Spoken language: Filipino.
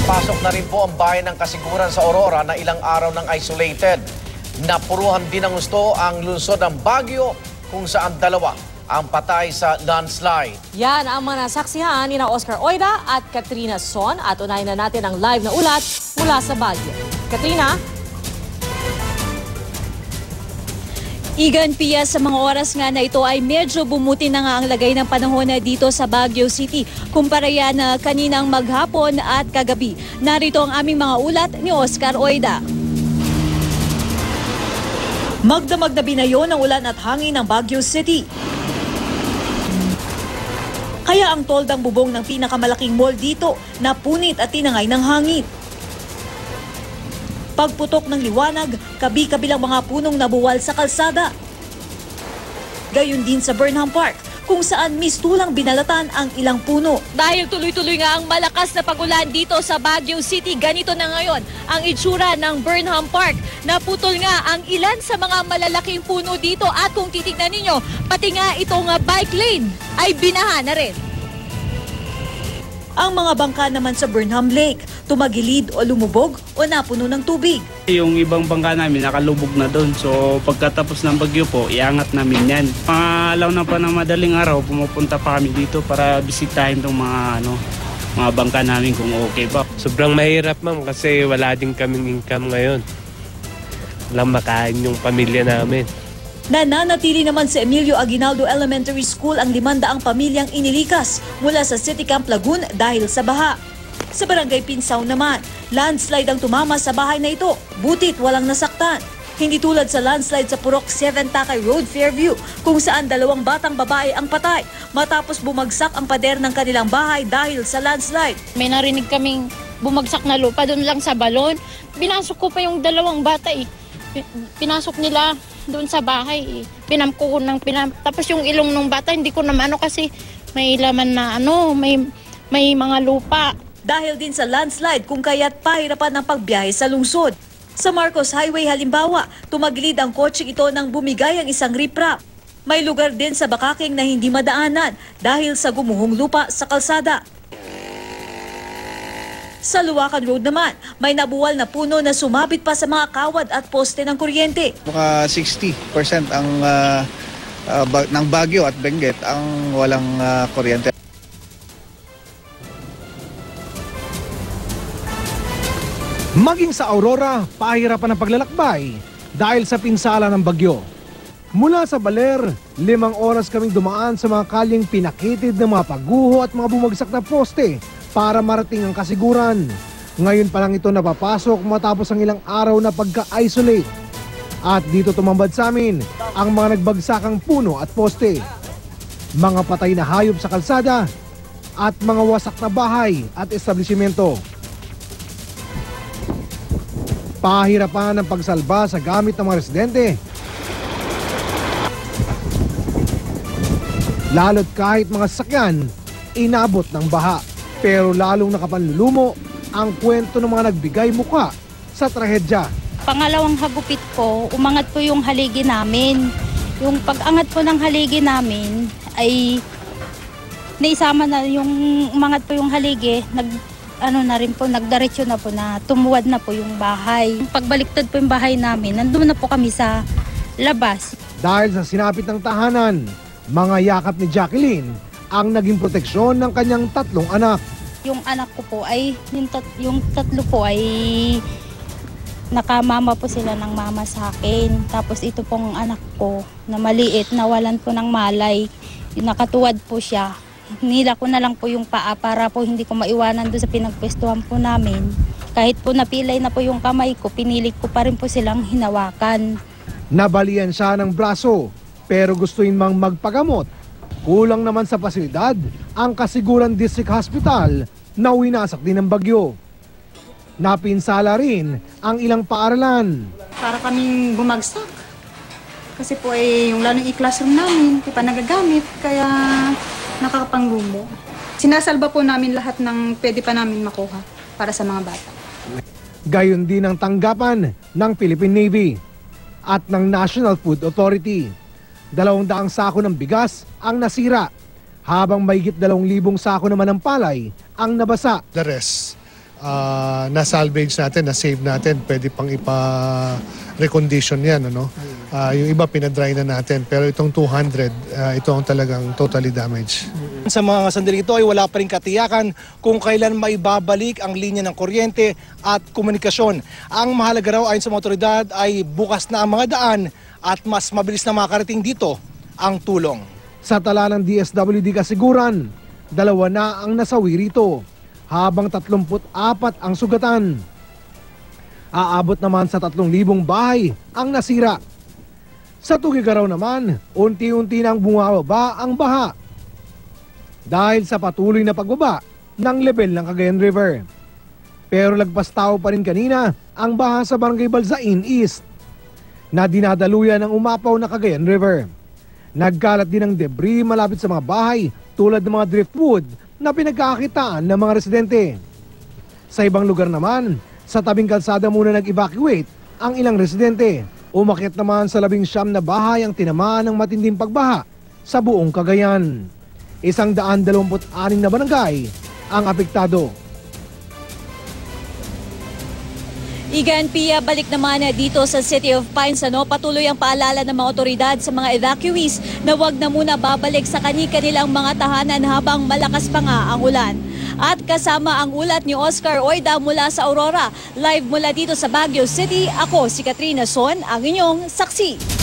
Napasok na rin po ang bayan ng Kasiguran sa Aurora na ilang araw ng isolated. Napuruhan din ng gusto ang lungsod ng Baguio kung saan dalawa ang patay sa landslide. Yan ang mga nasaksihan ni Oscar Oida at Katrina Son at unahin na natin ang live na ulat mula sa Baguio. Katrina? Igan Pia, sa mga oras nga na ito ay medyo bumuti na nga ang lagay ng panahon na dito sa Baguio City kumpara yan na kaninang maghapon at kagabi. Narito ang aming mga ulat ni Oscar Oida. Magdamag na binayo ng ulan at hangin ng Baguio City. Kaya ang toldang bubong ng pinakamalaking mall dito napunit at tinangay ng hangin. Pagputok ng liwanag, kabi-kabilang mga punong nabuwal sa kalsada. Gayon din sa Burnham Park, kung saan mistulang binalatan ang ilang puno. Dahil tuloy-tuloy nga ang malakas na pagulan dito sa Baguio City, ganito na ngayon ang itsura ng Burnham Park. Naputol nga ang ilan sa mga malalaking puno dito at kung titignan ninyo, pati nga itong bike lane ay binaha na rin. Ang mga bangka naman sa Burnham Lake, tumagilid o lumubog o napuno ng tubig. Yung ibang bangka namin nakalubog na doon. So pagkatapos ng bagyo po, iangat namin yan. Pangalaw na pa ng madaling araw, pumupunta pa kami dito para bisitahin itong mga bangka namin kung okay ba. Sobrang mahirap ma'am kasi wala din kaming income ngayon. Walang makain yung pamilya namin. Nananatili naman sa Emilio Aguinaldo Elementary School ang 500 pamilyang inilikas mula sa City Camp Lagun dahil sa baha. Sa Barangay Pinsaw naman, landslide ang tumama sa bahay na ito, butit walang nasaktan. Hindi tulad sa landslide sa Purok 7 Takay Road, Fairview, kung saan 2 batang babae ang patay matapos bumagsak ang pader ng kanilang bahay dahil sa landslide. May narinig kaming bumagsak na lupa doon lang sa balon. Pinasok ko pa yung 2 bata eh. Pinasok nila doon sa bahay. Pinamko ko tapos yung ilong ng bata hindi ko naman kasi may laman na may mga lupa. Dahil din sa landslide kung kaya't pahirapan ang pagbiyahe sa lungsod. Sa Marcos Highway halimbawa, tumagilid ang kotse ito nang bumigay ang isang riprap. May lugar din sa Bakaking na hindi madaanan dahil sa gumuhong lupa sa kalsada. Sa Luwakan Road naman, may nabuwal na puno na sumabit pa sa mga kawad at poste ng kuryente. Mga 60% ng Baguio at Benguet ang walang kuryente. Maging sa Aurora, pahirapan ang paglalakbay dahil sa pinsala ng bagyo. Mula sa Baler, 5 oras kaming dumaan sa mga kalyeng pinakitid ng mga pagguho at mga bumagsak na poste para marating ang Kasiguran. Ngayon pa lang ito napapasok matapos ang ilang araw na pagka-isolate. At dito tumambad sa amin ang mga nagbagsakang puno at poste, mga patay na hayop sa kalsada at mga wasak na bahay at establishmento. Pahirapan ang pagsalba sa gamit ng mga residente. Lalo't kahit mga sakyan, inabot ng baha. Pero lalong nakapanlulumo ang kwento ng mga nagbigay muka sa trahedya. Pangalawang hagupit ko, umangat po yung haligi namin. Yung pag-angat po ng haligi namin ay naisama na yung umangat po yung haligi, nagdiretso na po na tumuwad na po yung bahay. Pagbaliktad po yung bahay namin, nandun na po kami sa labas. Dahil sa sinapit ng tahanan, mga yakap ni Jacqueline ang naging proteksyon ng kanyang 3 anak. Yung anak ko po ay, yung 3 po ay nakamama po sila ng mama sa akin. Tapos ito pong anak ko na maliit, nawalan po ng malay. Nakatuwad po siya. Nila ko na lang po yung paa para po hindi ko maiwanan doon sa pinagpwestuhan po namin. Kahit po napilay na po yung kamay ko, pinilit ko pa rin po silang hinawakan. Nabalian siya ng braso pero gustuin mang magpagamot. Kulang naman sa pasilidad ang Kasiguran District Hospital na winasak din ng bagyo. Napinsala rin ang ilang paaralan. Para kaming bumagsak. Kasi po yung lalong i-classroom namin, di pa nagagamit, kaya nakakapanggumo. Sinasalba po namin lahat ng pwede pa namin makuha para sa mga bata. Gayon din ang tanggapan ng Philippine Navy at ng National Food Authority. 200 sako ng bigas ang nasira, habang mahigit 2,000 sako naman ng palay ang nabasa. The rest na-salvage natin, na-save natin, pwede pang ipa-recondition yan. Ano? Yung iba pinadry na natin, pero itong 200, ito ang talagang totally damaged. Sa mga sandaling ito ay wala pa rin katiyakan kung kailan maibabalik ang linya ng kuryente at komunikasyon. Ang mahalaga raw ayon sa mga otoridad ay bukas na ang mga daan at mas mabilis na makarating dito ang tulong. Sa tala ng DSWD Kasiguran, 2 na ang nasawi rito, habang 34 ang sugatan. Aabot naman sa 3,000 bahay ang nasira. Sa Tugigaraw naman, unti-unti nang bumababa ang baha dahil sa patuloy na pagbaba ng level ng Cagayan River. Pero lagpas tao pa rin kanina ang baha sa Barangay Balzain East na dinadaluyan ng umapaw na Cagayan River. Nagkalat din ng debris malapit sa mga bahay tulad ng mga driftwood na pinagkakakitaan ng mga residente. Sa ibang lugar naman, sa tabing kalsada muna nag-evacuate ang ilang residente. Umakyat naman sa 19 na bahay ang tinamaan ng matinding pagbaha sa buong Cagayan. 126 na barangay ang apektado. Igan Pia, balik naman dito sa City of Pines. Patuloy ang paalala ng mga otoridad sa mga evacuees na huwag na muna babalik sa kanilang mga tahanan habang malakas pa nga ang ulan. At kasama ang ulat ni Oscar Oida mula sa Aurora. Live mula dito sa Baguio City, ako si Katrina Son, ang inyong saksi.